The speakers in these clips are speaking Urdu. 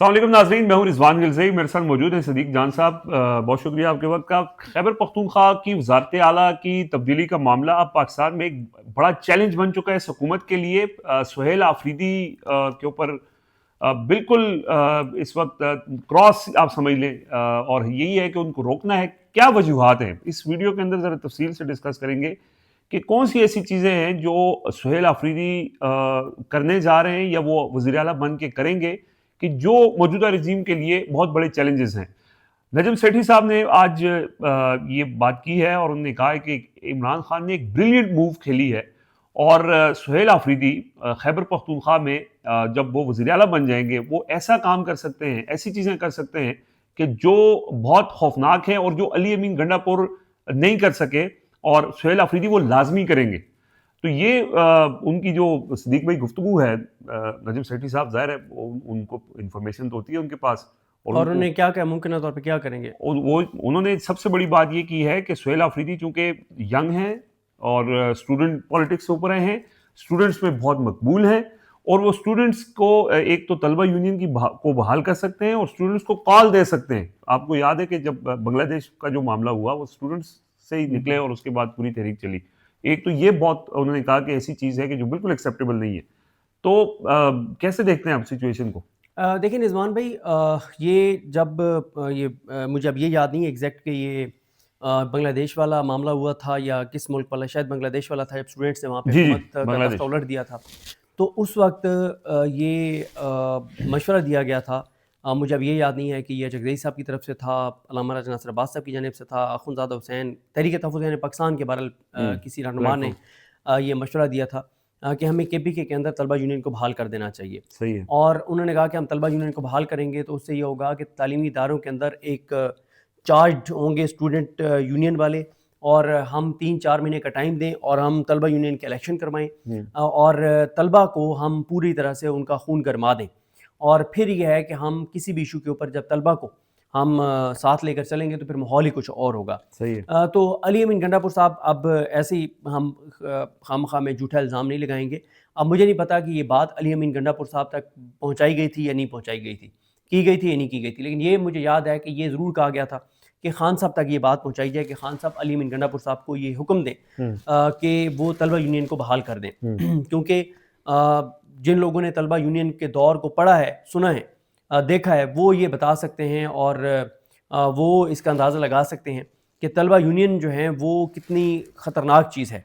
السلام علیکم ناظرین، میں ہوں رضوان گلزئی، میرے ساتھ موجود ہیں صدیق جان صاحب۔ بہت شکریہ آپ کے وقت کا۔ خیبر پختونخوا کی وزارت اعلیٰ کی تبدیلی کا معاملہ اب پاکستان میں ایک بڑا چیلنج بن چکا ہے اس حکومت کے لیے۔ سہیل آفریدی کے اوپر بالکل اس وقت کراس آپ سمجھ لیں، اور یہی ہے کہ ان کو روکنا ہے۔ کیا وجوہات ہیں اس ویڈیو کے اندر ذرا تفصیل سے ڈسکس کریں گے کہ کون سی ایسی چیزیں ہیں جو سہیل آفریدی کرنے جا رہے ہیں یا وہ وزیر اعلیٰ بن کے کریں گے کہ جو موجودہ رجیم کے لیے بہت بڑے چیلنجز ہیں۔ نجم سیٹھی صاحب نے آج یہ بات کی ہے اور انہوں نے کہا ہے کہ عمران خان نے ایک بریلینٹ موو کھیلی ہے، اور سہیل آفریدی خیبر پختونخوا میں جب وہ وزیر اعلیٰ بن جائیں گے وہ ایسا کام کر سکتے ہیں، ایسی چیزیں کر سکتے ہیں کہ جو بہت خوفناک ہیں اور جو علی امین گنڈا پور نہیں کر سکے، اور سہیل آفریدی وہ لازمی کریں گے۔ تو یہ ان کی جو صدیق بھائی گفتگو ہے، نجم سیٹھی صاحب ظاہر ہے ان کو انفارمیشن تو ہوتی ہے ان کے پاس، اور انہوں نے کیا کہا ممکنہ طور پہ کیا کریں گے؟ انہوں نے سب سے بڑی بات یہ کی ہے کہ سہیل آفریدی چونکہ ینگ ہیں اور اسٹوڈنٹ پالیٹکس سے اوپر ہیں، اسٹوڈنٹس میں بہت مقبول ہیں، اور وہ اسٹوڈنٹس کو ایک تو طلبہ یونین کو بحال کر سکتے ہیں اور اسٹوڈنٹس کو کال دے سکتے ہیں۔ آپ کو یاد ہے کہ جب بنگلہ دیش کا جو معاملہ ہوا وہ اسٹوڈنٹس سے ہی نکلے اور اس کے بعد پوری تحریک چلی۔ ایک تو یہ بہت انہوں نے کہا کہ ایسی چیز ہے کہ جو بالکل ایکسیپٹیبل نہیں ہے۔ تو کیسے دیکھتے ہیں آپ سچویشن کو؟ دیکھیں رضوان بھائی، یہ جب مجھے اب یہ یاد نہیں ایگزیکٹ کہ یہ بنگلہ دیش والا معاملہ ہوا تھا یا کس ملک والا، شاید بنگلہ دیش والا تھا، جب اسٹوڈنٹس نے وہاں پہ حکومت کا تختہ الٹ دیا تھا، تو اس وقت یہ مشورہ دیا گیا تھا۔ مجھے اب یہ یاد نہیں ہے کہ یہ جگدیش صاحب کی طرف سے تھا، علامہ راجہ ناصر عباس صاحب کی جانب سے تھا، اخندزادہ حسین تحریک تحفظ پاکستان کے بہرحال کسی رہنما نے یہ مشورہ دیا تھا کہ ہمیں کے پی کے اندر طلبہ یونین کو بحال کر دینا چاہیے۔ صحیح ہے۔ اور انہوں نے کہا کہ ہم طلبہ یونین کو بحال کریں گے تو اس سے یہ ہوگا کہ تعلیمی اداروں کے اندر ایک چارجڈ ہوں گے اسٹوڈنٹ یونین والے، اور ہم 3-4 مہینے کا ٹائم دیں اور ہم طلبہ یونین کے الیکشن کروائیں، اور طلبہ کو ہم پوری طرح سے ان کا خون گرما دیں، اور پھر یہ ہے کہ ہم کسی بھی ایشو کے اوپر جب طلبہ کو ہم ساتھ لے کر چلیں گے تو پھر ماحول ہی کچھ اور ہوگا۔ تو علی امین گنڈا پور صاحب اب ایسے ہی ہم خواہ میں جھوٹا الزام نہیں لگائیں گے۔ اب مجھے نہیں پتا کہ یہ بات علی امین گنڈا پور صاحب تک پہنچائی گئی تھی یا نہیں پہنچائی گئی تھی، کی گئی تھی یا نہیں کی گئی تھی، لیکن یہ مجھے یاد ہے کہ یہ ضرور کہا گیا تھا کہ خان صاحب تک یہ بات پہنچائی جائے کہ خان صاحب علی امین گنڈا پور صاحب کو یہ حکم دیں کہ وہ طلبہ یونین کو بحال کر دیں، کیونکہ جن لوگوں نے طلبہ یونین کے دور کو پڑھا ہے، سنا ہے، دیکھا ہے، وہ یہ بتا سکتے ہیں اور وہ اس کا اندازہ لگا سکتے ہیں کہ طلبہ یونین جو ہیں وہ کتنی خطرناک چیز ہے،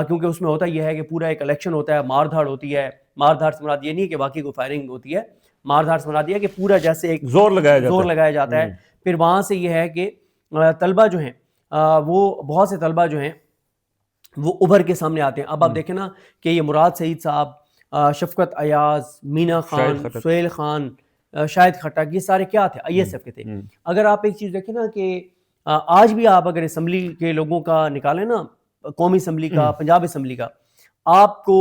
کیونکہ اس میں ہوتا یہ ہے کہ پورا ایک الیکشن ہوتا ہے، مار دھاڑ ہوتی ہے۔ مار دھاڑ سے مراد یہ نہیں کہ باقی کوئی فائرنگ ہوتی ہے، مار دھاڑ سے مراد یہ ہے کہ پورا جیسے ایک زور لگایا جاتا ہے۔ پھر وہاں سے یہ ہے کہ طلبہ جو ہیں وہ بہت سے طلبہ جو ہیں وہ ابھر کے سامنے آتے ہیں۔ اب آپ دیکھیں نا کہ یہ مراد سعید صاحب، شفقت ایاز، مینا خان، سہیل خان، شاہد خٹک، یہ سارے کیا تھے؟ آئی ایس ایف کے تھے۔ اگر آپ ایک چیز دیکھیں نا کہ آج بھی آپ اگر اسمبلی کے لوگوں کا نکالیں نا، قومی اسمبلی کا، پنجاب اسمبلی کا، آپ کو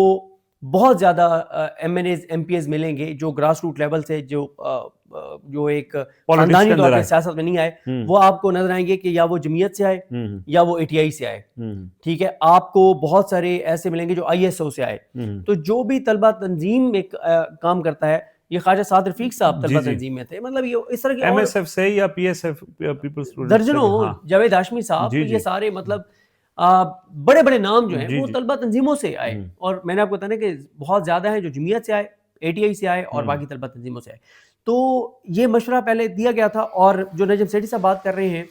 بہت زیادہ M N As, M P As ملیں گے جو گراس روٹ لیول سے جو ایک خاندانی طور پہ سیاست میں نہیں آئے، وہ آپ کو نظر آئیں گے کہ یا وہ جمعیت سے آئے یا وہ اے ٹی آئی سے آئے، ٹھیک ہے۔ آپ کو بہت سارے ایسے ملیں گے جو آئی ایس او سے آئے۔ تو جو بھی طلبہ تنظیم میں کام کرتا ہے، یہ خواجہ سعد رفیق صاحب طلبہ تنظیم میں تھے، مطلب یہ اس طرح کے ایم ایس ایف سے یا P S F, peoples students, درجنوں، جاوید ہاشمی صاحب، یہ سارے مطلب بڑے بڑے نام جو ہیں وہ طلبہ تنظیموں سے آئے، اور میں نے آپ کو بتانا کہ بہت زیادہ ہیں جو جمعیت سے آئے، اے ٹی آئی سے آئے، اور باقی طلبہ تنظیموں سے آئے۔ تو یہ مشورہ پہلے دیا گیا تھا، اور جو نجم سیٹھی صاحب بات کر رہے ہیں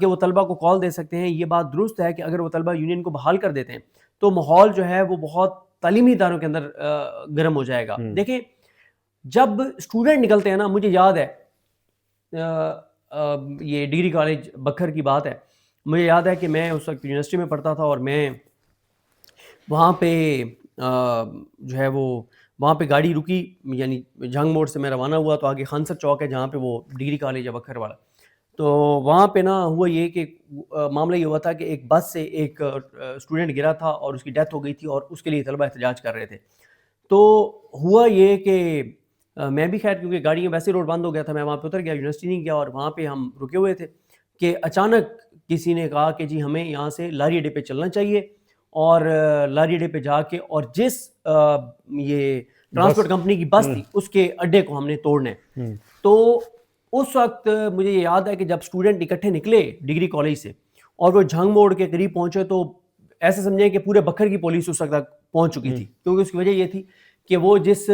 کہ وہ طلبہ کو کال دے سکتے ہیں، یہ بات درست ہے کہ اگر وہ طلبہ یونین کو بحال کر دیتے ہیں تو ماحول جو ہے وہ بہت تعلیمی اداروں کے اندر گرم ہو جائے گا۔ دیکھیں جب اسٹوڈنٹ نکلتے ہیں نا، مجھے یاد ہے یہ ڈگری کالج بکھر کی بات ہے، مجھے یاد ہے کہ میں اس وقت یونیورسٹی میں پڑھتا تھا، اور میں وہاں پہ جو ہے وہ وہاں پہ گاڑی رکی، یعنی جھنگ موڑ سے میں روانہ ہوا تو آگے خانسر چوک ہے جہاں پہ وہ ڈگری کالج ہے بکھر والا، تو وہاں پہ نا ہوا یہ کہ معاملہ یہ ہوا تھا کہ ایک بس سے ایک اسٹوڈنٹ گرا تھا اور اس کی ڈیتھ ہو گئی تھی، اور اس کے لیے طلبہ احتجاج کر رہے تھے۔ تو ہوا یہ کہ میں بھی خیر کیونکہ گاڑی ویسے روڈ بند ہو گیا تھا، میں وہاں پہ اتر گیا، یونیورسٹی نہیں گیا، اور وہاں پہ ہم رکے ہوئے تھے کہ اچانک کسی نے کہا کہ جی ہمیں یہاں سے لاری اڈے پہ چلنا چاہیے، اور لاری اڈے پہ جا کے اور جس یہ ٹرانسپورٹ کمپنی کی بس تھی, اس کے اڈے کو ہم نے توڑنا ہے. تو اس وقت مجھے یہ یاد ہے کہ جب اسٹوڈنٹ اکٹھے نکلے ڈگری کالج سے اور وہ جھنگ موڑ کے قریب پہنچے تو ایسے سمجھیں کہ پورے بکھر کی پولیس اس وقت تک پہنچ چکی تھی, کیونکہ اس کی وجہ یہ تھی کہ وہ جس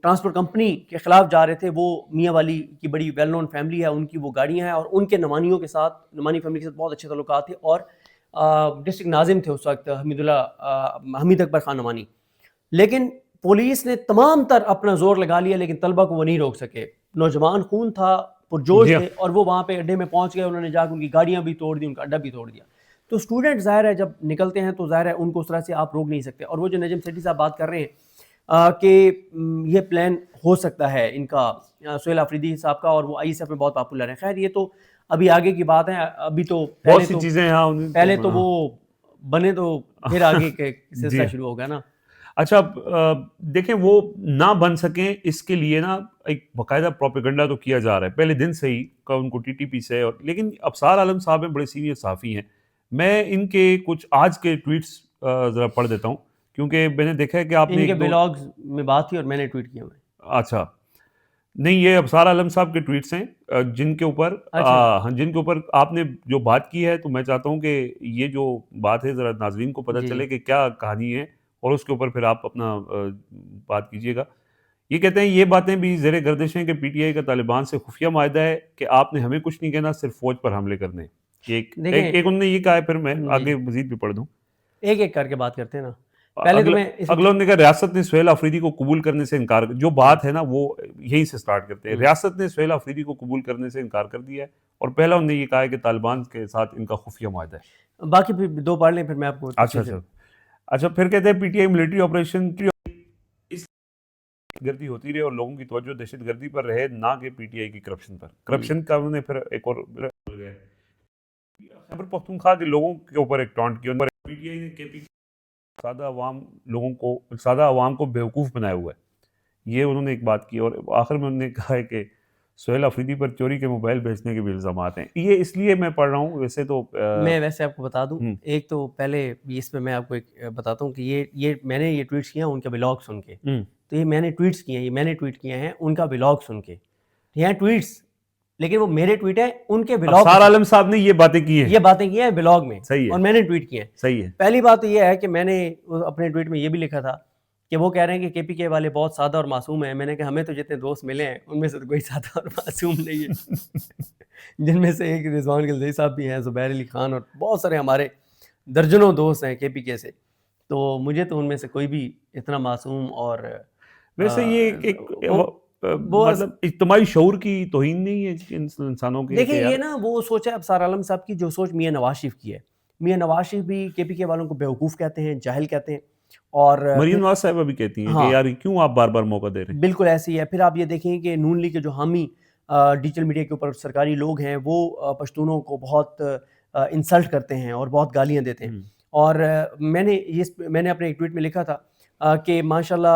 ٹرانسپورٹ کمپنی کے خلاف جا رہے تھے وہ میاں والی کی بڑی ویل نون فیملی ہے, ان کی وہ گاڑیاں ہیں اور ان کے نمانیوں کے ساتھ, نمانی فیملی کے ساتھ بہت اچھے تعلقات تھے, اور ڈسٹرکٹ ناظم تھے اس وقت حمید اکبر خان نمانی. لیکن پولیس نے تمام تر اپنا زور لگا لیا لیکن طلبہ کو وہ نہیں روک سکے. نوجوان خون تھا, پرجوش تھے, اور وہ وہاں پہ اڈے میں پہنچ گئے, انہوں نے جا کے ان کی گاڑیاں بھی توڑ دی, ان کا اڈا بھی توڑ دیا. تو اسٹوڈنٹ ظاہر ہے جب نکلتے ہیں تو ظاہر ہے ان کو اس طرح سے آپ روک نہیں سکتے. اور وہ جو نجم سیٹھی صاحب بات کر رہے ہیں کہ یہ پلان ہو سکتا ہے ان کا, سہیل آفریدی صاحب کا, اور وہ آئی ایس ایف میں بہت پاپولر ہے. خیر یہ تو ابھی آگے کی بات ہے, ابھی تو بہت سی چیزیں پہلے تو وہ بنے تو پھر آگے کے سلسلہ شروع ہوگا نا. اچھا دیکھیں وہ نہ بن سکیں اس کے لیے نا ایک باقاعدہ پروپیگنڈا تو کیا جا رہا ہے پہلے دن سے ہی, ان کو ٹی ٹی پی سے, اور لیکن ابصار عالم صاحب ہیں, بڑے سینئر صحافی ہیں. میں ان کے کچھ آج کے ٹویٹس ذرا پڑھ دیتا ہوں کیونکہ میں نے دیکھا ہے کہ آپ نے ان کے بلاگز میں بات تھی اور میں نے ٹویٹ کیا. اچھا نہیں, یہ ابصار عالم صاحب کے ٹویٹس ہیں جن کے اوپر آپ نے جو بات کی ہے, تو میں چاہتا ہوں کہ یہ جو بات ہے ذرا ناظرین کو پتہ چلے کہ کیا کہانی ہے, اور اس کے اوپر پھر آپ اپنا بات کیجئے گا. یہ کہتے ہیں یہ باتیں بھی زیر گردش ہیں کہ پی ٹی آئی کا طالبان سے خفیہ معاہدہ ہے کہ آپ نے ہمیں کچھ نہیں کہنا, صرف فوج پر حملے کرنے. ایک انہوں نے یہ کہا ہے, پھر میں آگے مزید بھی پڑھ دوں, ایک ایک کر کے بات کرتے ہیں نا. پہلے تو میں اگلوں نے کہا ریاست نے سہیل آفریدی کو قبول کرنے سے انکار, جو بات ہے نا وہ یہیں سے سٹارٹ کرتے ہیں. ریاست نے سہیل آفریدی کو قبول کرنے سے انکار کر دیا ہے, اور پہلا انہوں نے یہ کہا ہے کہ طالبان کے ساتھ ان کا خفیہ معاہدہ ہے. باقی پھر دو پڑھ لیں پھر میں آپ کو. اچھا پھر کہتے ہیں P T I military operation اس گردی ہوتی رہے اور لوگوں کی توجہ دہشت گردی پر رہے, نہ کہ پی ٹی آئی کی کرپشن پر. کرپشن کا انہوں نے پھر ایک اور خیبر پختونخوا کے لوگوں کے اوپر ایک ٹانٹ کیا. پی ٹی آئی نے کے پی سادہ عوام کو بیوقوف بنایا ہوا ہے, یہ انہوں نے ایک بات کی. اور آخر میں انہوں نے کہا ہے کہ سہیل آفریدی پر چوری کے موبائل بیچنے کے بھی الزامات ہیں. یہ اس لیے میں پڑھ رہا ہوں, ویسے تو میں ویسے آپ کو بتا دوں, ایک تو پہلے اس پہ میں آپ کو ایک بتاتا ہوں کہ یہ میں نے یہ ٹویٹس کیا ان کا بلاگ سن کے, تو یہ میں نے ٹویٹس کیے ہیں, یہ میں نے ٹویٹ کیے ہیں ان کا بلاگ سن کے. یہ ٹویٹس لیکن وہ میرے ٹویٹ ہیں, ان کے بلاگ. ابصار عالم صاحب نے یہ باتیں کی ہیں بلاگ میں, اور میں نے ٹویٹ کیے ہیں. صحیح ہے. پہلی بات تو یہ ہے کہ میں نے اپنے ٹویٹ میں یہ بھی لکھا تھا کہ وہ کہہ رہے ہیں کہ کے پی کے والے بہت سادہ اور معصوم ہیں. میں نے کہا ہمیں تو جتنے دوست ملے ہیں ان میں سے تو کوئی سادہ اور معصوم نہیں ہے, جن میں سے ایک رضوان گلزئی صاحب بھی ہیں, زبیر علی خان, اور بہت سارے ہمارے درجنوں دوست ہیں کے پی کے سے. تو مجھے تو ان میں سے کوئی بھی اتنا معصوم اور ویسے یہ ایک مطلب اجتماعی شعور کی توہین نہیں ہے انسانوں کی. دیکھیں یہ نا وہ سوچ ہے ابصار عالم صاحب کی, جو سوچ میاں نواز شریف کی ہے. میاں نواز شریف بھی کے پی کے والوں کو بیوقوف کہتے ہیں, جاہل کہتے ہیں, اور مریم نواز صاحبہ بھی کہتی ہیں کہ یار کیوں آپ بار بار موقع دے رہے ہیں. بالکل ایسی ہی ہے. پھر آپ یہ دیکھیں کہ نون لیگ کے جو حامی ڈیجیٹل میڈیا کے اوپر سرکاری لوگ ہیں وہ پشتونوں کو بہت انسلٹ کرتے ہیں اور بہت گالیاں دیتے ہیں. اور میں نے اپنے ایک ٹویٹ میں لکھا تھا کہ ماشاءاللہ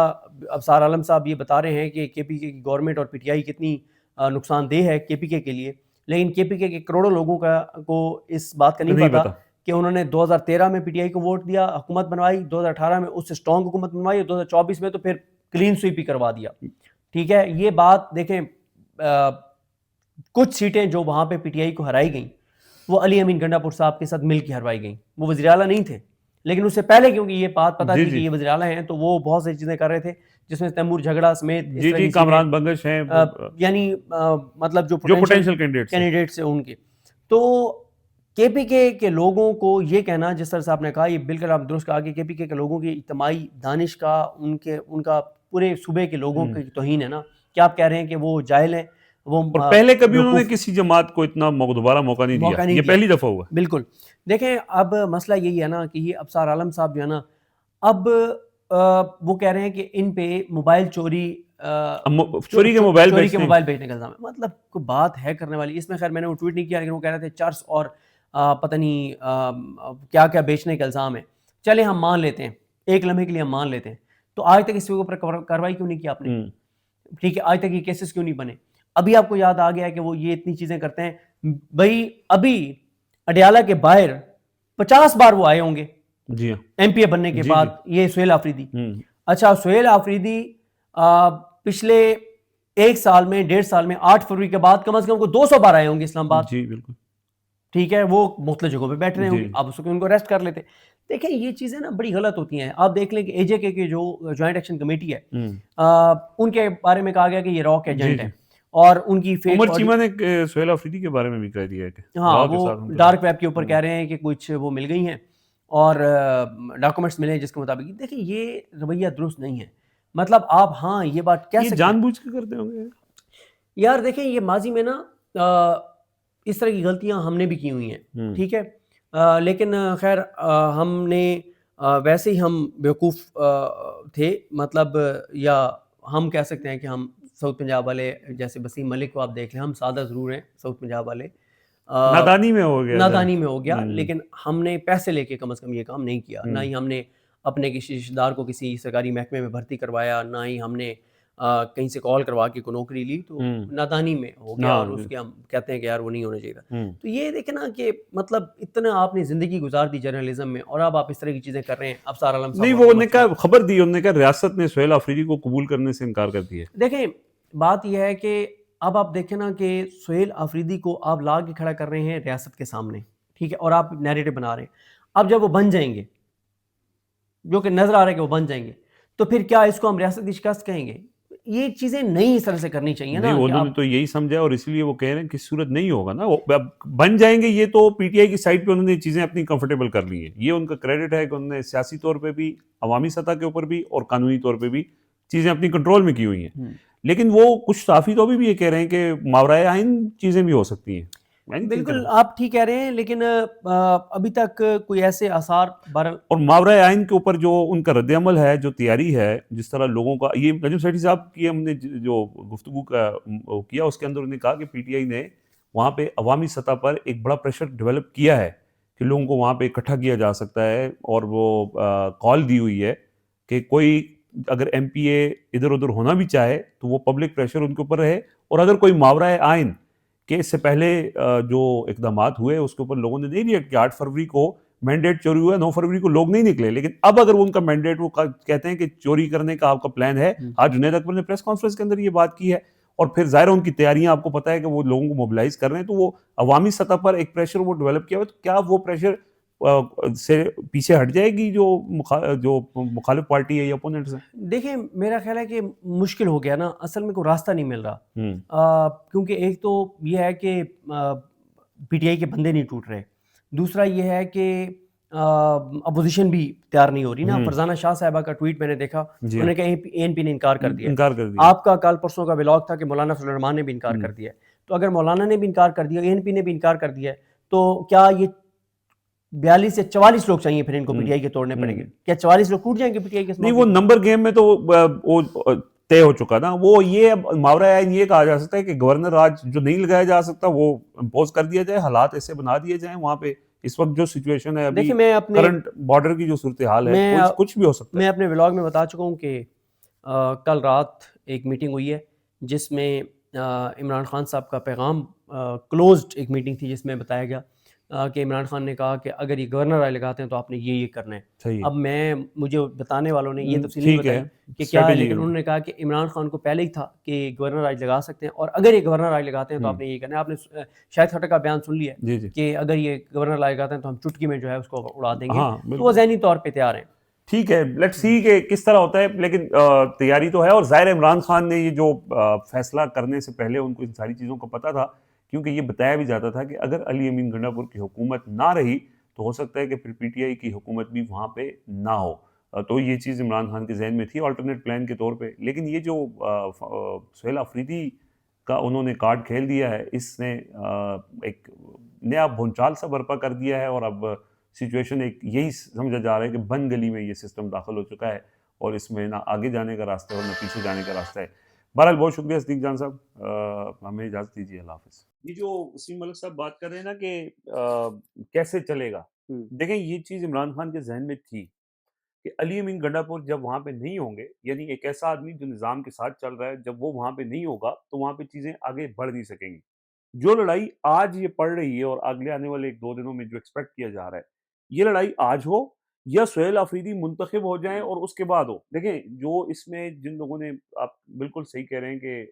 ابصار عالم صاحب یہ بتا رہے ہیں کہ کے پی کے کی گورنمنٹ اور پی ٹی آئی کتنی نقصان دہ ہے کے پی کے لیے, لیکن کے پی کے کروڑوں لوگوں کو اس بات کا نہیں پتا کہ انہوں نے 2013 میں پی ٹی آئی کو ووٹ دیا, حکومت بنوائی, 2018 میں اس سے اسٹرانگ حکومت بنوائی, اور 2024 میں تو پھر کلین سویپ ہی کروا دیا. ٹھیک ہے, یہ بات دیکھیں, کچھ سیٹیں جو وہاں پہ پی ٹی آئی کو ہرائی گئیں وہ علی امین گنڈا پور صاحب کے ساتھ مل کے ہروائی گئیں. وہ وزیر اعلیٰ نہیں تھے, لیکن اس سے پہلے کیونکہ یہ بات پتہ تھی کہ یہ وزیر اعلیٰ ہیں تو وہ بہت سی چیزیں کر رہے تھے, جس میں تیمور جھگڑا سمیت کامران بنگش ہیں, یعنی مطلب جو پوٹینشیل کینڈیڈیٹس ہیں ان کے. تو کے پی کے لوگوں کو یہ کہنا, جس طرح سے آپ نے کہا, یہ بالکل آپ درست کہا کہ کے پی کے لوگوں کی اجتماعی دانش کا, ان کا پورے صوبے کے لوگوں کی توہین ہے نا. کیا آپ کہہ رہے ہیں کہ وہ جاہل ہیں؟ وہ پہلے کبھی انہوں نے کسی جماعت کو اتنا دوبارہ موقع نہیں دیا, یہ پہلی دفعہ ہوا. بالکل. دیکھیں اب مسئلہ یہی ہے نا کہ یہ ابصار عالم صاحب جو ہے نا, اب وہ کہہ رہے ہیں کہ ان پہ موبائل چوری کے موبائل بیچنے کا الزام ہے. مطلب کوئی بات ہے کرنے والی. اس میں خیر میں نے وہ ٹویٹ نہیں کیا, لیکن وہ کہہ رہے تھے چرس اور پتہ نہیں کیا کیا بیچنے کا الزام ہے. چلے ہم مان لیتے ہیں, ایک لمحے کے لیے ہم مان لیتے ہیں, تو آج تک اس کے اوپر کارروائی کیوں نہیں کی آپ نے؟ ٹھیک ہے, آج تک یہ کیسز کیوں نہیں بنے؟ ابھی آپ کو یاد آ گیا کہ وہ یہ اتنی چیزیں کرتے ہیں. بھائی ابھی اڈیالہ کے باہر 50 بار وہ آئے ہوں گے جی ایم پی اے بننے کے بعد, یہ سہیل آفریدی. اچھا سہیل آفریدی پچھلے 1 سال میں 1.5 سال میں 8 فروری کے بعد کم از کم کو 200 بار آئے ہوں گے اسلام آباد. جی بالکل ٹھیک ہے, وہ مختلف جگہوں پہ بیٹھ رہے ہوں جی گے, آپ اس کو ان کو ریسٹ کر لیتے. دیکھیں یہ چیزیں نا بڑی غلط ہوتی ہیں. آپ دیکھ لیں کہ اے جے کے جو جوائنٹ ایکشن کمیٹی ہے ان کے بارے میں کہا گیا کہ یہ راک جی ایجنٹ جی ہے, اور ان کی فیک عمر چیمہ نے سہیل آفریدی کے بارے میں بھی کہہ دیا ہے کہ ہاں راہ کے وہ ساتھ ہم ڈارک ویب کے اوپر کہہ رہے ہیں کہ کچھ وہ مل گئی ہیں اور ڈاکومنٹس ملے ہیں جس کے مطابق. دیکھیں یہ رویہ درست نہیں ہے. مطلب آپ ہاں یہ بات کہہ یہ سکتے ہیں جان بوجھ کے کرتے ہوں گے یار. دیکھیں یہ ماضی میں نا اس طرح کی غلطیاں ہم نے بھی کی ہوئی ہیں, ٹھیک ہے, لیکن خیر ہم نے ویسے ہی ہم بیوقوف تھے, مطلب یا ہم کہہ سکتے ہیں کہ ہم ساؤتھ پنجاب والے, جیسے وسیم ملک کو آپ دیکھ لیں, ہم سادہ ضرور ہیں ساؤتھ پنجاب والے, نادانی میں ہو گیا نادانی میں ہو گیا, لیکن ہم نے پیسے لے کے کم از کم یہ کام نہیں کیا. نہ ہی ہم نے اپنے کسی رشتہ دار کو کسی سرکاری محکمے میں بھرتی کروایا, نہ ہی ہم نے کہیں سے کال کروا کے کوئی نوکری لی. تو نادانی میں ہو گیا, اور اس کے ہم کہتے ہیں کہ یار وہ نہیں ہونا چاہیے تھا. تو یہ دیکھیں نا کہ مطلب اتنا آپ نے زندگی گزار دی جرنلزم میں, اور اب آپ اس طرح کی چیزیں کر رہے ہیں. اب سار عالم صاحب نہیں, وہ انہوں نے کہا خبر دی, انہوں نے کہا ریاست نے سہیل آفریدی کو قبول کرنے سے انکار کر دیا. دیکھیں بات یہ ہے کہ اب آپ دیکھیں نا کہ سہیل آفریدی کو آپ لا کے کھڑا کر رہے ہیں ریاست کے سامنے, ٹھیک ہے, اور آپ نیریٹو بنا رہے ہیں. اب جب وہ بن جائیں گے, جو کہ نظر آ رہا ہے کہ وہ بن جائیں گے, تو پھر کیا اس کو ہم ریاست کی شکست کہیں گے؟ یہ چیزیں نہیں اس طرح سے کرنی چاہیے نا. نہیں, انہوں نے تو یہی سمجھا, اور اسی لیے وہ کہہ رہے ہیں کہ صورت نہیں ہوگا نا, وہ بن جائیں گے. یہ تو پی ٹی آئی کی سائٹ پہ انہوں نے چیزیں اپنی کمفرٹیبل کر لی ہیں. یہ ان کا کریڈٹ ہے کہ انہوں نے سیاسی طور پہ بھی, عوامی سطح کے اوپر بھی, اور قانونی طور پہ بھی چیزیں اپنی کنٹرول میں کی ہوئی ہیں. لیکن وہ کچھ صحافی تو بھی یہ کہہ رہے ہیں کہ ماورائے آئین چیزیں بھی ہو سکتی ہیں. بالکل آپ ٹھیک کہہ رہے ہیں, لیکن ابھی تک کوئی ایسے آثار اور ماورائے آئین کے اوپر جو ان کا رد عمل ہے, جو تیاری ہے, جس طرح لوگوں کا, یہ نجم سیٹھی صاحب کی ہم نے جو گفتگو کا کیا اس کے اندر انہوں نے کہا کہ پی ٹی آئی نے وہاں پہ عوامی سطح پر ایک بڑا پریشر ڈیولپ کیا ہے کہ لوگوں کو وہاں پہ اکٹھا کیا جا سکتا ہے, اور وہ کال دی ہوئی ہے کہ کوئی اگر ایم پی اے ادھر ادھر ہونا بھی چاہے تو وہ پبلک پریشر ان کے اوپر رہے. اور اگر کوئی ماورائے آئین کہ اس سے پہلے جو اقدامات ہوئے اس کے اوپر لوگوں نے نہیں ریئیکٹ کیا. 8 فروری کو مینڈیٹ چوری ہوا, 9 فروری کو لوگ نہیں نکلے, لیکن اب اگر وہ ان کا مینڈیٹ, وہ کہتے ہیں کہ چوری کرنے کا آپ کا پلان ہے. آج جنید اکبر نے پریس کانفرنس کے اندر یہ بات کی ہے, اور پھر ظاہر ان کی تیاریاں آپ کو پتہ ہے کہ وہ لوگوں کو موبلائز کر رہے ہیں. تو وہ عوامی سطح پر ایک پریشر وہ ڈیولپ کیا ہوا, تو کیا وہ پریشر سے پیچھے ہٹ جائے گی جو مخالف پارٹی ہے یا اپوننٹس ہیں؟ دیکھیں میرا خیال ہے کہ مشکل ہو گیا نا, اصل میں کوئی راستہ نہیں مل رہا. کیونکہ ایک تو یہ ہے کہ پی ٹی آئی کے بندے نہیں ٹوٹ رہے, دوسرا یہ ہے کہ اپوزیشن بھی تیار نہیں ہو رہی نا. فرزانہ شاہ صاحبہ کا ٹویٹ میں نے دیکھا, انہوں نے کہا اے این پی نے انکار کر دیا. آپ کا کل پرسوں کا ولاگ تھا کہ مولانا فضل الرحمان نے بھی انکار کر دیا. تو اگر مولانا نے بھی انکار کر دیا, اے این پی نے بھی انکار کر دیا, تو کیا یہ 42 سے 44 لوگ چاہیے پھر ان کو پی ٹی آئی کے توڑنے پڑیں گے؟ کیا 44 لوگ ٹوٹ جائیں گے پی ٹی آئی کے؟ نہیں, وہ نمبر گیم میں تو وہ طے ہو چکا نا. وہ یہ ماورائے آئین یہ کہا جا سکتا ہے کہ گورنر آج جو نہیں لگایا جا سکتا وہ امپوز کر دیا جائے, حالات ایسے بنا دیے جائیں وہاں پہ. اس وقت جو سچویشن ہے ابھی کرنٹ بارڈر کی جو صورتحال ہے, کچھ بھی ہو سکتا ہے. میں اپنے ولاگ میں بتا چکا ہوں کہ کل رات ایک میٹنگ ہوئی ہے جس میں عمران خان صاحب کا پیغام, کلوزڈ ایک میٹنگ تھی جس میں بتایا گیا کہ عمران خان نے کہا کہ اگر یہ گورنر رائے لگاتے ہیں تو آپ نے یہ کرنا ہے. اب مجھے بتانے والوں نے یہ تفصیل نہیں بتائی کہ کیا ہے, لیکن انہوں نے کہا کہ عمران خان کو پہلے ہی تھا کہ گورنر رائے لگا سکتے ہیں, اور اگر یہ گورنر رائے لگاتے ہیں تو آپ نے یہ کرنا ہے. آپ نے شاہد خٹک کا بیان سن لیا ہے کہ اگر یہ گورنر رائے لگاتے ہیں تو ہم چٹکی میں جو ہے اس کو اڑا دیں گے. تو وہ ذہنی طور پہ تیار ہیں. ٹھیک ہے, لیٹ سی کہ کس طرح ہوتا ہے, لیکن تیاری تو ہے. اور ظاہر عمران خان نے یہ جو فیصلہ کرنے سے پہلے ان کو ان ساری چیزوں کا پتہ تھا, کیونکہ یہ بتایا بھی جاتا تھا کہ اگر علی امین گنڈا پور کی حکومت نہ رہی تو ہو سکتا ہے کہ پھر پی ٹی آئی کی حکومت بھی وہاں پہ نہ ہو. تو یہ چیز عمران خان کے ذہن میں تھی آلٹرنیٹ پلان کے طور پہ. لیکن یہ جو سہیل آفریدی کا انہوں نے کارڈ کھیل دیا ہے, اس نے ایک نیا بھونچال سا برپا کر دیا ہے, اور اب سچویشن ایک یہی سمجھا جا رہا ہے کہ بند گلی میں یہ سسٹم داخل ہو چکا ہے, اور اس میں نہ آگے جانے کا راستہ ہے اور نہ پیچھے جانے کا راستہ ہے. بہرحال بہت شکریہ صدیق جان صاحب, ہمیں اجازت دیجیے, اللہ حافظ. یہ جو وسیم ملک صاحب بات کر رہے ہیں نا کہ کیسے چلے گا, دیکھیں یہ چیز عمران خان کے ذہن میں تھی کہ علی امین گنڈا پور جب وہاں پہ نہیں ہوں گے, یعنی ایک ایسا آدمی جو نظام کے ساتھ چل رہا ہے, جب وہ وہاں پہ نہیں ہوگا تو وہاں پہ چیزیں آگے بڑھ نہیں سکیں گی. جو لڑائی آج یہ پڑ رہی ہے اور اگلے آنے والے 1-2 دنوں میں جو ایکسپیکٹ کیا جا رہا ہے, یہ لڑائی آج ہو یا سہیل آفریدی منتخب ہو جائیں اور اس کے بعد ہو. دیکھیں جو اس میں جن لوگوں نے، آپ بالکل صحیح کہہ رہے ہیں کہ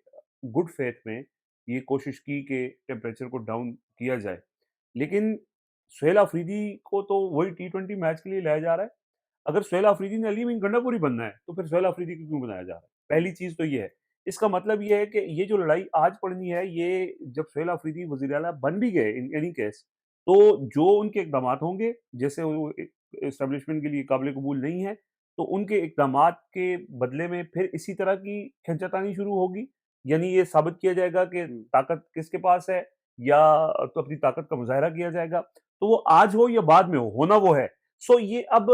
گڈ فیتھ میں یہ کوشش کی کہ ٹیمپریچر کو ڈاؤن کیا جائے، لیکن سہیل آفریدی کو تو وہی T20 میچ کے لیے لایا جا رہا ہے. اگر سہیل آفریدی نے علی امین گنڈاپوری بننا ہے تو پھر سہیل آفریدی کو کیوں بنایا جا رہا ہے؟ پہلی چیز تو یہ ہے. اس کا مطلب یہ ہے کہ یہ جو لڑائی آج پڑنی ہے، یہ جب سہیل آفریدی وزیر اعلیٰ بن بھی گئے ان اینی کیس، تو جو ان کے اقدامات ہوں گے جیسے وہ اسٹیبلشمنٹ کے لیے قابل قبول نہیں ہے، تو ان کے اقدامات کے بدلے میں پھر اسی طرح کی کھینچاتانی شروع ہوگی. یعنی یہ ثابت کیا جائے گا کہ طاقت کس کے پاس ہے، یا تو اپنی طاقت کا مظاہرہ کیا جائے گا. تو وہ آج ہو یا بعد میں ہو، ہونا وہ ہے. سو یہ اب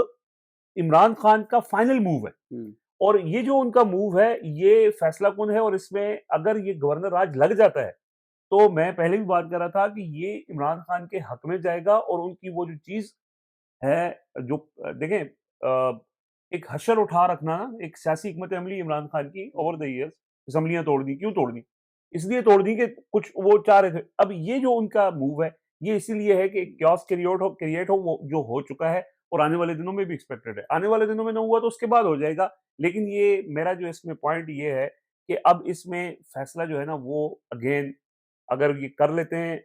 عمران خان کا فائنل موو ہے، اور یہ جو ان کا موو ہے یہ فیصلہ کن ہے. اور اس میں اگر یہ گورنر راج لگ جاتا ہے تو میں پہلے بھی بات کر رہا تھا کہ یہ عمران خان کے حق میں جائے گا. اور ان کی وہ جو چیز ہے، جو دیکھیں ایک حشر اٹھا رکھنا، ایک سیاسی حکمت عملی عمران خان کی اوور دا ایئرز، اسمبلیاں توڑ دی. کیوں توڑ دی؟ اس لیے توڑ دی کہ کچھ وہ چاہ رہے تھے. اب یہ جو ان کا موو ہے یہ اسی لیے ہے کہ کیوس کریٹ ہو وہ جو ہو چکا ہے، اور آنے والے دنوں میں بھی ایکسپیکٹڈ ہے. آنے والے دنوں میں نہ ہوا تو اس کے بعد ہو جائے گا. لیکن یہ میرا جو اس میں پوائنٹ یہ ہے کہ اب اس میں فیصلہ جو ہے نا وہ اگین اگر یہ کر لیتے ہیں،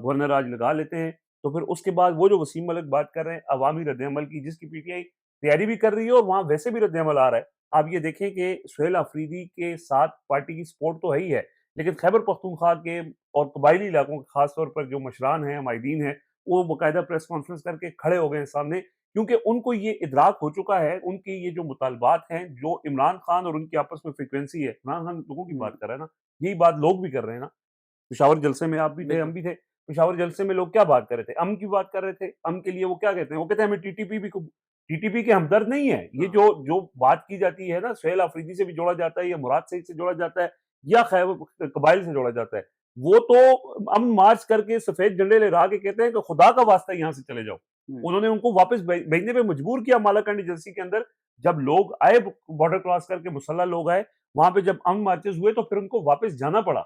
گورنر راج لگا لیتے ہیں، تو پھر اس کے بعد وہ جو وسیم ملک بات کر رہے ہیں عوامی رد عمل کی، جس کی پی ٹی آئی تیاری بھی کر رہی ہے اور وہاں ویسے بھی رد عمل آ رہا ہے. آپ یہ دیکھیں کہ سہیل آفریدی کے ساتھ پارٹی کی سپورٹ تو ہے ہی ہے، لیکن خیبر پختونخوا کے اور قبائلی علاقوں کے خاص طور پر جو مشران ہیں، مائدین ہیں، وہ باقاعدہ پریس کانفرنس کر کے کھڑے ہو گئے ہیں سامنے، کیونکہ ان کو یہ ادراک ہو چکا ہے، ان کی یہ جو مطالبات ہیں، جو عمران خان اور ان کی آپس میں فریکوینسی ہے. عمران خان لوگوں کی بات کر رہا ہے نا، یہی بات لوگ بھی کر رہے ہیں نا. پشاور جلسے میں آپ بھی تھے، ہم بھی تھے. پشاور جلسے میں لوگ کیا بات کر رہے تھے؟ امن کی بات کر رہے تھے. امن کے لیے وہ کیا کہتے ہیں؟ وہ کہتے ہیں ہمیں ٹی ٹی پی کے ہمدرد نہیں ہے. یہ جو بات کی جاتی ہے نا، سہیل آفریدی سے بھی جوڑا جاتا ہے، یا مراد سعید سے جوڑا جاتا ہے، یا خیبر قبائل سے جوڑا جاتا ہے، وہ تو امن مارچ کر کے سفید جھنڈے لہرا کے کہتے ہیں کہ خدا کا واسطہ یہاں سے چلے جاؤ. انہوں نے ان کو واپس بھیجنے پہ مجبور کیا. مالاکنڈ ایجنسی کے اندر جب لوگ آئے، بارڈر کراس کر کے مسلح لوگ آئے وہاں پہ، جب امن مارچز ہوئے تو پھر ان کو واپس جانا پڑا.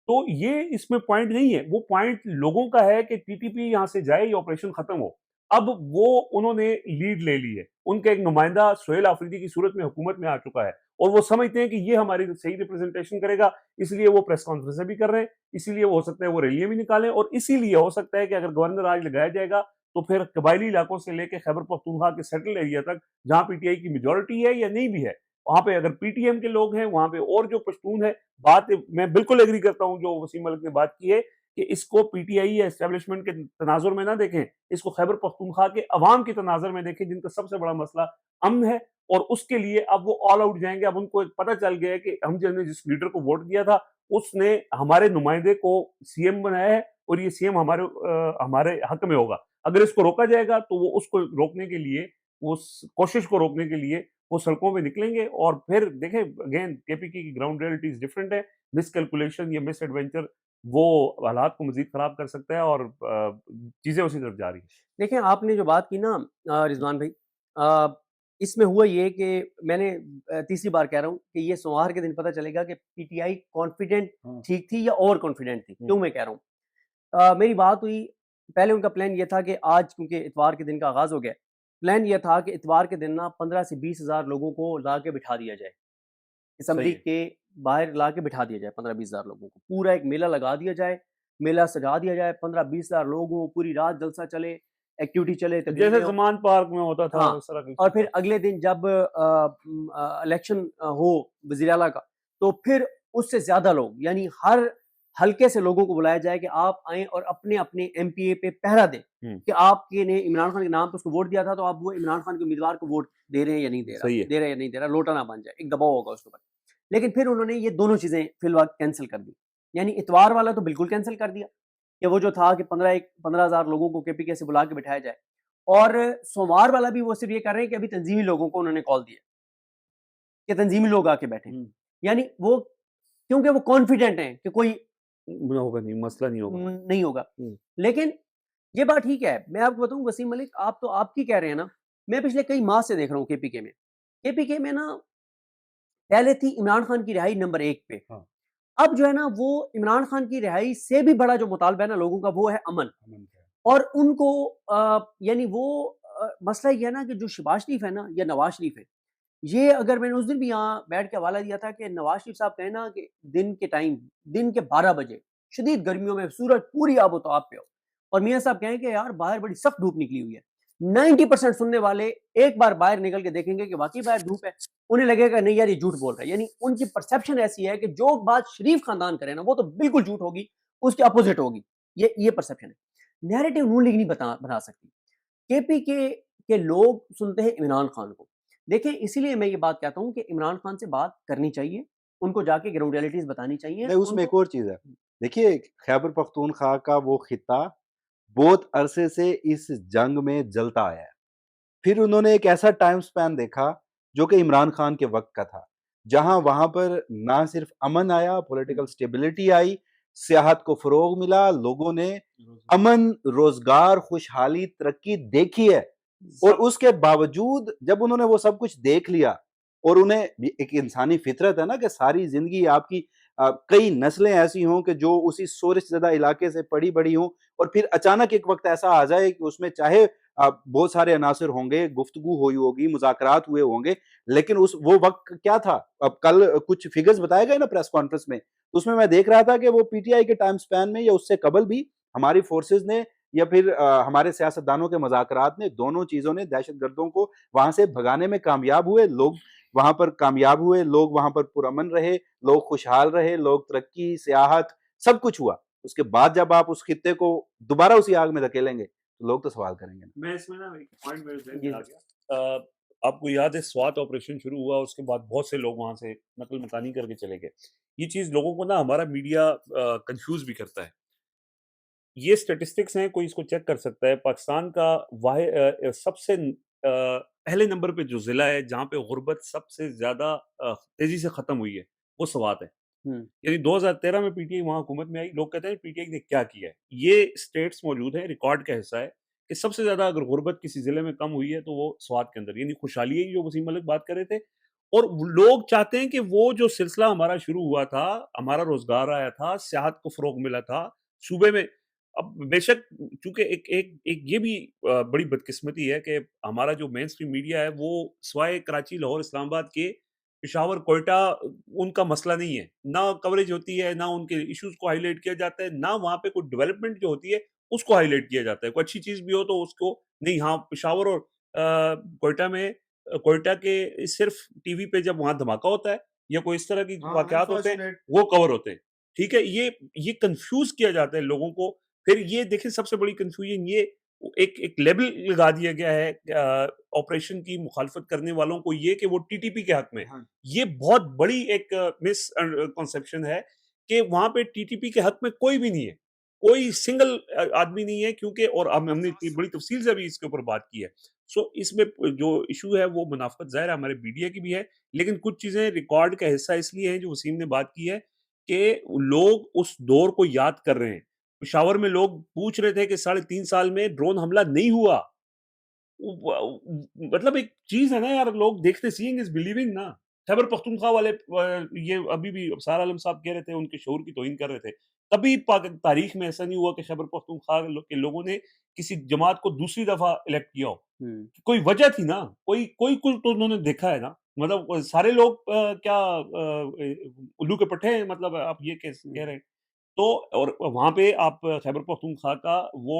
تو یہ اس میں پوائنٹ نہیں ہے، وہ پوائنٹ لوگوں کا ہے کہ ٹی ٹی پی یہاں سے جائے، یہ آپریشن ختم ہو. اب وہ انہوں نے لیڈ لے لی ہے. ان کا ایک نمائندہ سہیل آفریدی کی صورت میں حکومت میں آ چکا ہے، اور وہ سمجھتے ہیں کہ یہ ہماری صحیح ریپرزنٹیشن کرے گا، اس لیے وہ پریس کانفرنسیں بھی کر رہے ہیں، اسی لیے وہ ہو سکتا ہے وہ ریلیاں بھی نکالیں، اور اسی لیے ہو سکتا ہے کہ اگر گورنر راج لگایا جائے گا تو پھر قبائلی علاقوں سے لے کے خیبر پختونخوا کے سیٹل ایریا تک، جہاں پی ٹی آئی کی میجورٹی ہے یا نہیں بھی ہے، وہاں پہ اگر پی ٹی ایم کے لوگ ہیں، وہاں پہ اور جو پشتون ہے، بات میں بالکل ایگری کرتا ہوں جو وسیم ملک نے بات کی ہے کہ اس کو پی ٹی آئی یا اسٹیبلشمنٹ کے تناظر میں نہ دیکھیں، اس کو خیبر پختونخوا کے عوام کے تناظر میں دیکھیں، جن کا سب سے بڑا مسئلہ امن ہے. اور اس کے لیے اب وہ آل آؤٹ جائیں گے. اب ان کو پتہ چل گیا ہے کہ ہم جس لیڈر کو ووٹ دیا تھا اس نے ہمارے نمائندے کو سی ایم بنایا ہے، اور یہ سی ایم ہمارے حق میں ہوگا. اگر اس کو روکا جائے گا تو وہ اس کو روکنے کے لیے، اس کوشش کو روکنے کے لیے وہ سڑکوں پہ نکلیں گے. اور پھر دیکھیں اگین کے پی کی گراؤنڈ ریئلٹیز ڈفرینٹ ہے. مس کیلکولیشن یا مس ایڈونچر وہ حالات کو مزید خراب کر سکتا ہے، اور چیزیں اسی طرف جا رہی ہیں. دیکھیں آپ نے جو بات کی نا رضوان بھائی، اس میں ہوا یہ کہ میں نے تیسری بار کہہ رہا ہوں کہ یہ سوموار کے دن پتہ چلے گا کہ پی ٹی آئی کانفیڈنٹ ٹھیک تھی یا اوور کانفیڈنٹ تھی. کیوں میں کہہ رہا ہوں، میری بات ہوئی پہلے ان کا پلان یہ تھا کہ آج کیونکہ اتوار کے دن کا آغاز ہو گیا، پلان یہ تھا کہ اتوار کے دن نا 15 سے 20 ہزار لوگوں کو لا کے بٹھا دیا جائے، اسمبلی کے باہر لا کے بٹھا دیا جائے. 15-20 ہزار لوگوں کو پورا ایک میلہ لگا دیا جائے، میلہ سجا دیا جائے، 15-20 ہزار لوگوں، پوری رات جلسہ چلے، ایکٹیویٹی چلے، جیسے زمان پارک میں ہوتا تھا. اور پھر اگلے دن جب الیکشن ہو وزیر اعلیٰ کا تو پھر اس سے زیادہ لوگ، یعنی ہر حلقے سے لوگوں کو بلایا جائے کہ آپ آئیں اور اپنے اپنے ایم پی اے پہ پہرا دیں کہ آپ کے نے عمران خان کے نام پہ اس کو ووٹ دیا تھا، تو آپ وہ عمران خان کے امیدوار کو ووٹ دے رہے ہیں یا نہیں دے رہے یا نہیں دے رہا، لوٹا نہ بن جائے، ایک دباؤ ہوگا اس کے اوپر. لیکن پھر انہوں نے یہ دونوں چیزیں فی الوقت کینسل کر دی. یعنی اتوار والا تو بالکل کینسل کر دیا کہ وہ جو تھا کہ 15 ہزار لوگوں کو کے پی کے سے بلا کے بٹھایا جائے، اور سوموار والا بھی وہ صرف یہ کر رہے ہیں کہ ابھی تنظیمی لوگوں کو انہوں نے کال دیا کہ تنظیمی لوگ آ کے بیٹھیں. یعنی وہ کیونکہ وہ کانفیڈنٹ ہیں کہ کوئی ہوگا نہیں، مسئلہ نہیں ہوگا. لیکن یہ بات ٹھیک ہے، میں آپ کو بتاؤں وسیم ملک، آپ کی کہہ رہے ہیں نا، میں پچھلے کئی ماہ سے دیکھ رہا ہوں کے پی کے میں نا پہلے تھی عمران خان کی رہائی نمبر 1 پہ. اب جو ہے نا وہ عمران خان کی رہائی سے بھی بڑا جو مطالبہ ہے نا لوگوں کا وہ ہے امن. اور ان کو یعنی وہ مسئلہ یہ ہے نا کہ جو شہباز شریف ہے نا یا نواز شریف ہے، یہ اگر میں نے اس دن بھی یہاں بیٹھ کے حوالہ دیا تھا کہ نواز شریف صاحب کہیں نا کہ دن کے ٹائم، دن کے 12 بجے شدید گرمیوں میں سورج پوری آب و تاب پہ ہو، اور میاں صاحب کہیں کہ یار باہر بڑی سخت دھوپ نکلی ہوئی ہے، 90% سننے والے ایک بار باہر نکل کے دیکھیں گے کہ واقعی باہر دھوپ ہے، انہیں لگے گا نہیں یار یہ جھوٹ بول رہا ہے. یعنی ان کی پرسیپشن ایسی ہے کہ جو بات شریف خاندان کرے نا وہ تو بالکل جھوٹ ہوگی، اس کے اپوزٹ ہوگی. یہ پرسیپشن ہے. نیریٹو نون لیگ نہیں بنا سکتی. کے پی کے لوگ سنتے ہیں عمران خان کو. دیکھیں اسی لیے میں یہ بات کہتا ہوں کہ عمران خان سے بات کرنی چاہیے، ان کو جا کے گراؤنڈ ریئلٹیز بتانی چاہیے. نہیں، اس میں ایک اور چیز ہے. دیکھیے خیبر پختونخوا کا وہ خطہ بہت عرصے سے اس جنگ میں جلتا آیا ہے. پھر انہوں نے ایک ایسا ٹائم سپین دیکھا جو کہ عمران خان کے وقت کا تھا، جہاں وہاں پر نہ صرف امن آیا، پولیٹیکل سٹیبلٹی آئی، سیاحت کو فروغ ملا، لوگوں نے امن، روزگار، خوشحالی، ترقی دیکھی ہے. اور اس کے باوجود جب انہوں نے وہ سب کچھ دیکھ لیا، اور انہیں ایک انسانی فطرت ہے نا کہ ساری زندگی آپ کی کئی نسلیں ایسی ہوں کہ جو اسی سورج زدہ علاقے سے پڑی بڑی ہوں، اور پھر اچانک ایک وقت ایسا آ جائے کہ اس میں چاہے بہت سارے عناصر ہوں گے، گفتگو ہوئی ہوگی، مذاکرات ہوئے ہوں گے، لیکن وہ وقت کیا تھا. اب کل کچھ فگرز بتائے گئے نا پریس کانفرنس میں، اس میں دیکھ رہا تھا کہ وہ پی ٹی آئی کے ٹائم سپین میں یا اس سے قبل بھی ہماری فورسز نے یا پھر ہمارے سیاستدانوں کے مذاکرات نے، دونوں چیزوں نے دہشت گردوں کو وہاں سے بھگانے میں کامیاب ہوئے. لوگ وہاں پر کامیاب ہوئے، لوگ وہاں پر پرامن رہے، لوگ خوشحال رہے، لوگ ترقی، سیاحت، سب کچھ ہوا. اس کے بعد جب آپ اس خطے کو دوبارہ اسی آگ میں دھکیلیں گے تو لوگ تو سوال کریں گے. میں اس میں نا ایک پوائنٹ میرے ذہن میں آ گیا. آپ کو یاد ہے سوات آپریشن شروع ہوا، اس کے بعد بہت سے لوگ وہاں سے نقل مکانی کر کے چلے گئے. یہ چیز لوگوں کو نا ہمارا میڈیا کنفیوز بھی کرتا ہے. یہ سٹیٹسٹکس ہیں، کوئی اس کو چیک کر سکتا ہے. پاکستان کا واحد سب سے پہلے نمبر پہ جو ضلع ہے جہاں پہ غربت سب سے زیادہ تیزی سے ختم ہوئی ہے وہ سوات ہے. یعنی 2013 میں پی ٹی آئی وہاں حکومت میں آئی. لوگ کہتے ہیں پی ٹی آئی نے کیا کیا ہے. یہ اسٹیٹس موجود ہیں، ریکارڈ کا حصہ ہے کہ سب سے زیادہ اگر غربت کسی ضلع میں کم ہوئی ہے تو وہ سوات کے اندر. یعنی خوشحالی ہے جو وسیم ملک بات کر رہے تھے. اور لوگ چاہتے ہیں کہ وہ جو سلسلہ ہمارا شروع ہوا تھا، ہمارا روزگار آیا تھا، سیاحت کو فروغ ملا تھا صوبے میں. اب بے شک چونکہ ایک یہ بھی بڑی بدقسمتی ہے کہ ہمارا جو مین اسٹریم میڈیا ہے وہ سوائے کراچی، لاہور، اسلام آباد کے پشاور، کوئٹہ ان کا مسئلہ نہیں ہے. نہ کوریج ہوتی ہے، نہ ان کے ایشوز کو ہائی لائٹ کیا جاتا ہے، نہ وہاں پہ کوئی ڈیولپمنٹ جو ہوتی ہے اس کو ہائی لائٹ کیا جاتا ہے. کوئی اچھی چیز بھی ہو تو اس کو نہیں. ہاں پشاور اور کوئٹہ میں، کوئٹہ کے صرف ٹی وی پہ جب وہاں دھماکہ ہوتا ہے یا کوئی اس طرح کی واقعات ہوتے ہیں وہ کور ہوتے ہیں. ٹھیک ہے، یہ کنفیوز کیا جاتا ہے لوگوں کو. پھر یہ دیکھیں سب سے بڑی کنفیوژن یہ ایک لیبل لگا دیا گیا ہے آپریشن کی مخالفت کرنے والوں کو، یہ کہ وہ ٹی ٹی پی کے حق میں. یہ بہت بڑی ایک مس کنسپشن ہے کہ وہاں پہ ٹی ٹی پی کے حق میں کوئی بھی نہیں ہے، کوئی سنگل آدمی نہیں ہے. کیونکہ اور ہم نے اتنی بڑی تفصیل سے بھی اس کے اوپر بات کی ہے. سو اس میں جو ایشو ہے وہ منافقت ظاہر ہے ہمارے میڈیا کی بھی ہے، لیکن کچھ چیزیں ریکارڈ کا حصہ اس لیے ہیں جو وسیم نے بات کی ہے کہ لوگ اس دور کو یاد کر رہے ہیں. پشاور میں لوگ پوچھ رہے تھے کہ 3.5 سال میں ڈرون حملہ نہیں ہوا. مطلب ایک چیز ہے نا یار، لوگ دیکھتے سیئنگ از بلیونگ نا. خیبر پختونخوا والے یہ ابھی بھی سار عالم صاحب کہہ رہے تھے، ان کے شعور کی توہین کر رہے تھے. کبھی تاریخ میں ایسا نہیں ہوا کہ خیبر پختونخوا کے لوگوں نے کسی جماعت کو دوسری دفعہ الیکٹ کیا ہو. کوئی وجہ تھی نا، کوئی کل تو انہوں نے دیکھا ہے نا. مطلب سارے لوگ کیا الو کے پٹھے ہیں، مطلب آپ یہ کہہ رہے ہیں. تو اور وہاں پہ آپ خیبر پختونخوا کا وہ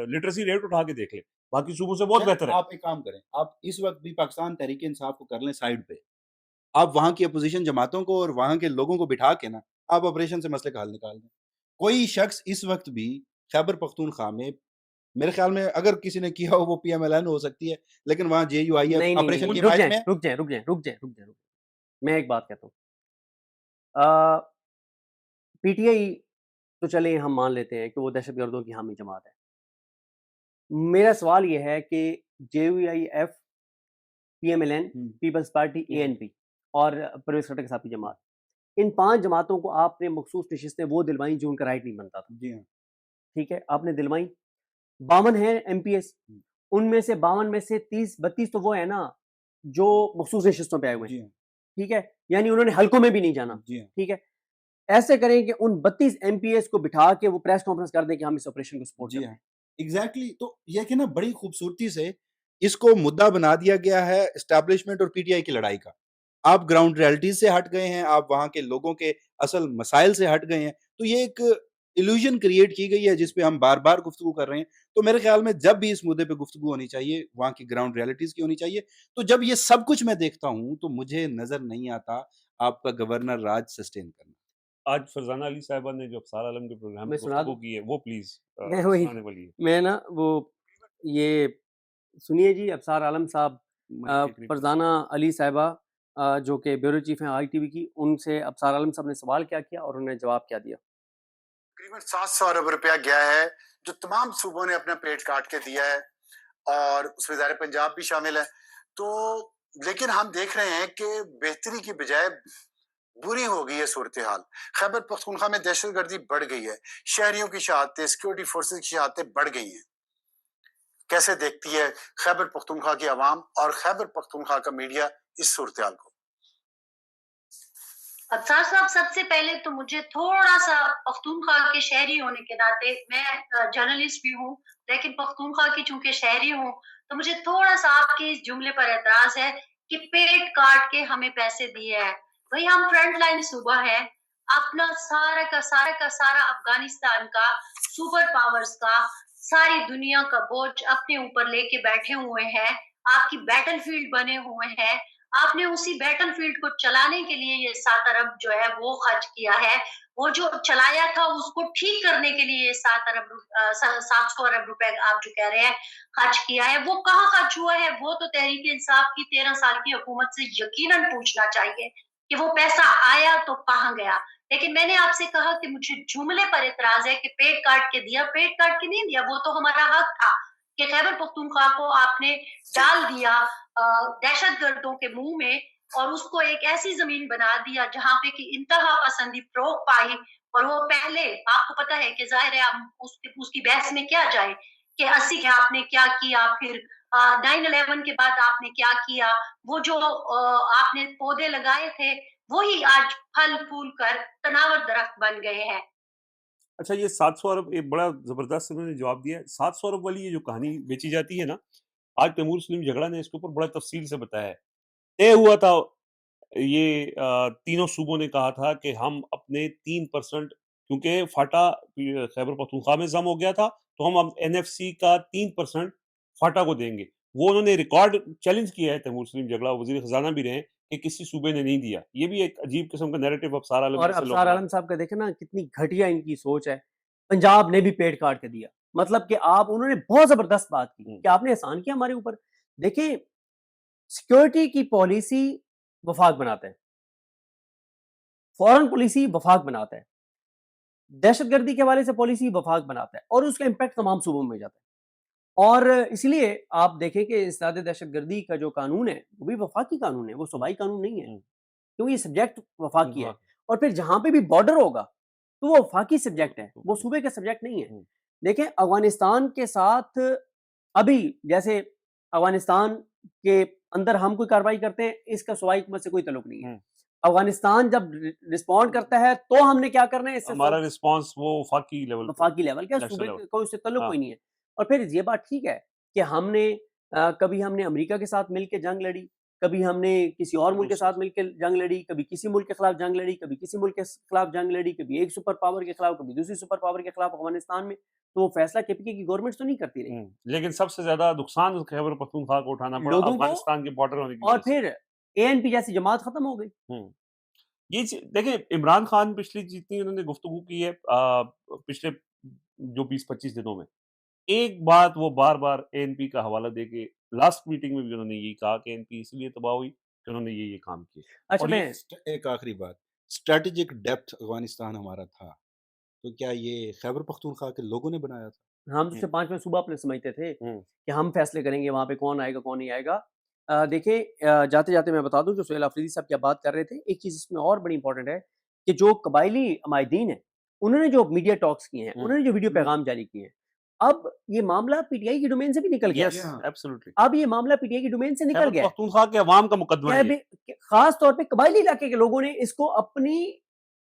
لٹریسی ریٹ اٹھا کے دیکھ لیں، باقی صوبوں سے بہت بہتر ہے. آپ ایک کام کریں، آپ اس وقت بھی پاکستان تحریک انصاف کو کر لیں سائیڈ پہ، آپ وہاں کی اپوزیشن جماعتوں کو اور وہاں کے لوگوں کو بٹھا کے نا آپ آپریشن سے مسئلے کا حل نکال دیں. کوئی شخص اس وقت بھی خیبر پختونخوا میں، میرے خیال میں اگر کسی نے کیا ہو وہ پی ایم ایل این ہو سکتی ہے، لیکن وہاں جے یو آئی ایف آپریشن کی فائل میں. رک جائیں. میں ایک بات کہتا ہوں، پی ٹی آئی تو چلیں ہم مان لیتے ہیں کہ وہ دہشت گردوں کی حامی جماعت ہے. میرا سوال یہ ہے کہ J U I F, P M L N, Peoples Party, A N P اور پرویز خٹک صاحب کی جماعت، ان 5 جماعتوں کو آپ نے مخصوص نشستیں وہ دلوائیں جو ان کا رائٹ نہیں بنتا تھا. جی ہاں، ٹھیک ہے، آپ نے دلوائیں. 52 ہیں ایم پی ایس، ان میں سے 52 میں سے 32 تو وہ ہے نا جو مخصوص نشستوں پہ آئے ہوئے ہیں. ٹھیک ہے، یعنی انہوں نے حلقوں میں بھی نہیں جانا. ٹھیک ہے، ایسے کریں کہ ان 32 ایم پی ایس کو بٹھا کے وہ پریس کانفرنس کر دیں کہ ہم اس آپریشن کو سپورٹ کرتے ہیں. ایگزیکٹلی. تو یہ کہ نا بڑی خوبصورتی سے اس کو مدعا بنا دیا گیا ہے اسٹیبلشمنٹ اور پی ٹی آئی کی لڑائی کا. آپ گراؤنڈ ریالٹیز سے ہٹ گئے ہیں, آپ وہاں کے لوگوں کے اصل مسائل سے ہٹ گئے ہیں, تو یہ ایک ایلوژن کریٹ کی گئی ہے جس پہ ہم بار بار گفتگو کر رہے ہیں. تو میرے خیال میں جب بھی اس مدعے پہ گفتگو ہونی چاہیے وہاں کی گراؤنڈ ریالٹیز کی ہونی چاہیے. تو جب یہ سب کچھ میں دیکھتا ہوں تو مجھے نظر نہیں آتا آپ کا گورنر راج سسٹین کرنا. آج فرزانہ علی صاحبہ نے جو ابصار عالم کے پروگرام میں پہ سنا گفتگو دوں کی ہے وہ پلیز میں وہی سنانے والی ہے. میں نا وہ یہ سنیے جی ابصار عالم صاحب مائک کے قریب. فرزانہ علی صاحبہ جو کہ بیورو چیف ہیں آئی ٹی وی کی, ان سے ابصار عالم صاحب نے سوال کیا کیا اور انہوں نے جواب کیا دیا. تقریباً 700 ارب روپیہ گیا ہے جو تمام صوبوں نے اپنا پیٹ کاٹ کے دیا ہے, اور اس میں ظاہر پنجاب بھی شامل ہے. تو لیکن ہم دیکھ رہے ہیں کہ بہتری کی بجائے بری ہو گئی ہے صورتحال. خیبر پختونخوا میں دہشت گردی بڑھ گئی ہے, شہریوں کی شہادتیں, سیکورٹی فورسز کی شہادتیں بڑھ گئی ہیں. کیسے دیکھتی ہے خیبر پختونخوا کی عوام اور خیبر پختونخوا کا میڈیا اس صورتحال کو؟ ابصار صاحب, سب سے پہلے تو مجھے تھوڑا سا پختونخوا کے شہری ہونے کے ناطے, میں جرنلسٹ بھی ہوں لیکن پختونخوا کی چونکہ شہری ہوں, تو مجھے تھوڑا سا آپ کے اس جملے پر اعتراض ہے کہ پیٹ کاٹ کے ہمیں پیسے دیے ہیں. بھئی ہم فرنٹ لائن صوبہ ہے, اپنا سارا افغانستان کا, سپر پاورز کا, ساری دنیا کا بوجھ اپنے اوپر لے کے بیٹھے ہوئے ہیں. آپ کی بیٹل فیلڈ بنے ہوئے ہیں, آپ نے اسی بیٹل فیلڈ کو چلانے کے لیے یہ 7 ارب جو ہے وہ خرچ کیا ہے. وہ جو چلایا تھا اس کو ٹھیک کرنے کے لیے 700 ارب روپے آپ جو کہہ رہے ہیں خرچ کیا ہے. وہ کہاں خرچ ہوا ہے؟ وہ تو تحریک انصاف کی 13 سال کی حکومت سے یقیناً پوچھنا چاہیے کہ وہ پیسہ آیا تو کہاں گیا. لیکن میں نے آپ سے کہا کہ مجھے جملے پر اعتراض ہے کہ پیٹ کاٹ کے دیا. پیٹ کاٹ کے نہیں دیا, وہ تو ہمارا حق تھا کہ خیبر پختونخوا کو آپ نے ڈال دیا دہشت گردوں کے منہ میں, اور اس کو ایک ایسی زمین بنا دیا جہاں پہ کہ انتہا پسندی فروغ پائی. اور وہ پہلے آپ کو پتا ہے کہ ظاہر ہے اس کی بحث میں کیا جائے کہ 80 کے آپ نے کیا کیا, پھر 9/11 کے بعد آپ نے کیا کیا. وہ جو آپ نے پودے لگائے تھے وہی آج پھل پھول کر تناور درخت بن گئے ہیں. اچھا, یہ 700 ارب ایک بڑا زبردست انہوں نے جواب دیا. 700 ارب والی یہ جو کہانی بیچی جاتی ہے نا, آج تیمور سلیم جھگڑا نے اس کے اوپر بڑا تفصیل سے بتایا ہے. طے ہوا تھا, یہ تینوں صوبوں نے کہا تھا کہ ہم اپنے 3%, کیونکہ فاٹا خیبر پختونخوا میں ضم ہو گیا تھا, تو ہم NFC کا 3% فاٹا کو دیں گے. وہ انہوں نے ریکارڈ چیلنج کیا ہے تیمور سلیم جھگڑا, وزیر خزانہ بھی رہے, کہ کسی صوبے نے نہیں دیا. یہ بھی ایک عجیب قسم کا نیریٹو ابصار عالم اور جیسے لوگ ابصار عالم صاحب کا دیکھیں نا کتنی گھٹیا ان کی سوچ ہے. پنجاب نے بھی پیٹ کاٹ کے دیا, مطلب کہ انہوں نے بہت زبردست بات کی کہ آپ نے احسان کیا ہمارے اوپر. دیکھیں, سیکورٹی کی پالیسی وفاق بناتا ہے, فورن پالیسی وفاق بناتا ہے, دہشت گردی کے حوالے سے پالیسی وفاق بناتا ہے, اور اس کا امپیکٹ تمام صوبوں میں جاتا ہے. اور اس لیے آپ دیکھیں کہ اسداد دہشت گردی کا جو قانون ہے وہ بھی وفاقی قانون ہے, وہ صوبائی قانون نہیں ہے, کیونکہ یہ سبجیکٹ وفاقی ہے. اور پھر جہاں پہ بھی بارڈر ہوگا تو وہ وفاقی سبجیکٹ ہے, وہ صوبے کا سبجیکٹ نہیں ہے. دیکھیں افغانستان کے ساتھ ابھی جیسے افغانستان کے اندر ہم کوئی کارروائی کرتے ہیں, اس کا صوبائی حکومت سے کوئی تعلق نہیں ہے. افغانستان جب رسپونڈ کرتا ہے تو ہم نے کیا کرنا ہے, اس سے ہمارا رسپانس وہ وفاقی لیول کا, صوبے کو اس سے تعلق کوئی نہیں ہے. اور پھر یہ بات ٹھیک ہے کہ ہم نے کبھی ہم نے امریکہ کے ساتھ مل کے جنگ لڑی, کبھی ہم نے کسی اور ملک کے ساتھ مل کے جنگ لڑی, کبھی کسی ملک کے خلاف جنگ لڑی, کبھی کسی ملک کے خلاف جنگ لڑی, کبھی ایک سپر پاور کے خلاف, کبھی دوسری سپر پاور کے خلاف افغانستان میں. تو وہ فیصلہ KPK کی گورنمنٹ تو نہیں کرتی رہی, لیکن سب سے زیادہ نقصان خیبر پختونخوا کو اٹھانا پڑا افغانستان کے بارڈر ہونے کی وجہ سے. اور پھر ANP جیسی جماعت ختم ہو گئی. یہ دیکھیں, عمران خان پچھلی جتنی انہوں نے گفتگو کی ہے پچھلے جو 20-25 دنوں میں, ایک بات وہ بار بار ANP کا حوالہ دے کے لاسٹ میٹنگ میں بھی انہوں نے یہی کہا کہ ANP اس لیے تباہ ہوئی کہ انہوں نے یہ کام کیا. اچھا, میں ایک آخری بات, اسٹریٹجک ڈیپتھ افغانستان ہمارا تھا, تو کیا یہ خیبر پختونخوا کے لوگوں نے بنایا تھا؟ ہم تو 5واں صوبہ اپنے سمجھتے تھے کہ ہم فیصلے کریں گے وہاں پہ کون آئے گا کون نہیں آئے گا. دیکھیں, جاتے جاتے میں بتا دوں جو سہیل آفریدی صاحب کیا بات کر رہے تھے, ایک چیز اس میں اور بڑی امپورٹنٹ ہے کہ جو قبائلی عمائدین ہیں انہوں نے جو میڈیا ٹاکس کیے ہیں, انہوں نے جو ویڈیو پیغام جاری کیے ہیں, اب یہ معاملہ PTI کی ڈومین سے بھی نکل گیا. اب یہ معاملہ PTI کی ڈومین سے نکل گیا, پختونخوا کے عوام کا مقدمہ ہے. خاص طور پہ قبائلی علاقے کے لوگوں نے اس کو اپنی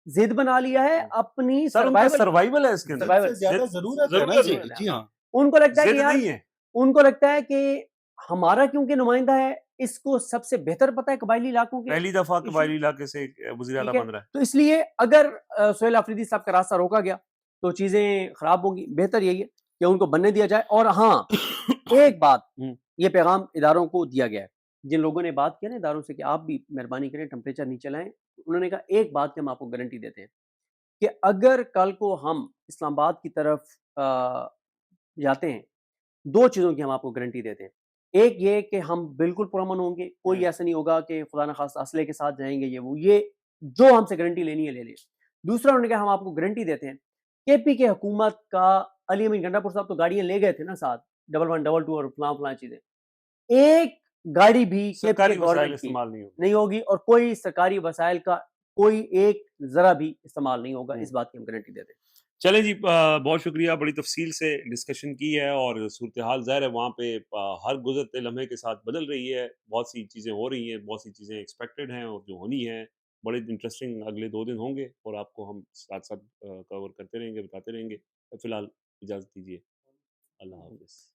ضد بنا لیا ہے, اپنی سروائیول ہے اس کے اندر, زیادہ ضرورت ہے نا. جی ہاں, ان کو لگتا ہے کہ ان کو لگتا ہے کہ ہمارا کیونکہ نمائندہ ہے اس کو سب سے بہتر پتہ ہے قبائلی علاقوں کے پہلی دفعہ ایشو، قبائلی علاقے سے وزیر اعلیٰ ٹھیک ہے، بن رہا ہے. تو اس لیے اگر سہیل آفریدی صاحب کا راستہ روکا گیا تو چیزیں خراب ہوں گی. بہتر یہی ہے کہ ان کو بننے دیا جائے. اور ہاں ایک بات، یہ پیغام اداروں کو دیا گیا ہے، جن لوگوں نے بات کیا نا اداروں سے کہ آپ بھی مہربانی کریں ٹمپریچر نیچے لائیں، انہوں نے کہا ایک بات کہ ہم آپ کو گارنٹی دیتے ہیں کہ اگر کل کو ہم اسلام آباد کی طرف جاتے ہیں، دو چیزوں کی ہم آپ کو گارنٹی دیتے ہیں. ایک یہ کہ ہم بالکل پرامن ہوں گے، کوئی ایسا نہیں ہوگا کہ خدا نخواستہ اسلحے کے ساتھ جائیں گے، یہ جو ہم سے گارنٹی لینی ہے لے لیں. دوسرا انہوں نے کہا ہم آپ کو گارنٹی دیتے ہیں کے پی کے حکومت کا علی امین گنڈا پور صاحب تو گاڑیاں لے گئے تھے نا ساتھ 1112 اور فلاں چیزیں، ایک گاڑی بھی کے پی سرکاری کے وسائل گورنمنٹ کی استعمال نہیں ہوگا. نہیں ہوگی اور کوئی سرکاری وسائل کا کوئی ایک ذرا بھی استعمال نہیں ہوگا. اس بات کی ہم گارنٹی دیتے ہیں. چلیں جی، بہت شکریہ، بڑی تفصیل سے ڈسکشن کی ہے، اور صورتحال ظاہر ہے وہاں پہ ہر گزرتے لمحے کے ساتھ بدل رہی ہے، بہت سی چیزیں ہو رہی ہیں، بہت سی چیزیں ایکسپیکٹڈ ہیں اور جو ہونی ہیں. بڑے انٹرسٹنگ اگلے 2 دن ہوں گے اور آپ کو ہم ساتھ ساتھ کور کرتے رہیں گے، بتاتے رہیں گے. فی الحال اجازت دیجیے، اللہ حافظ.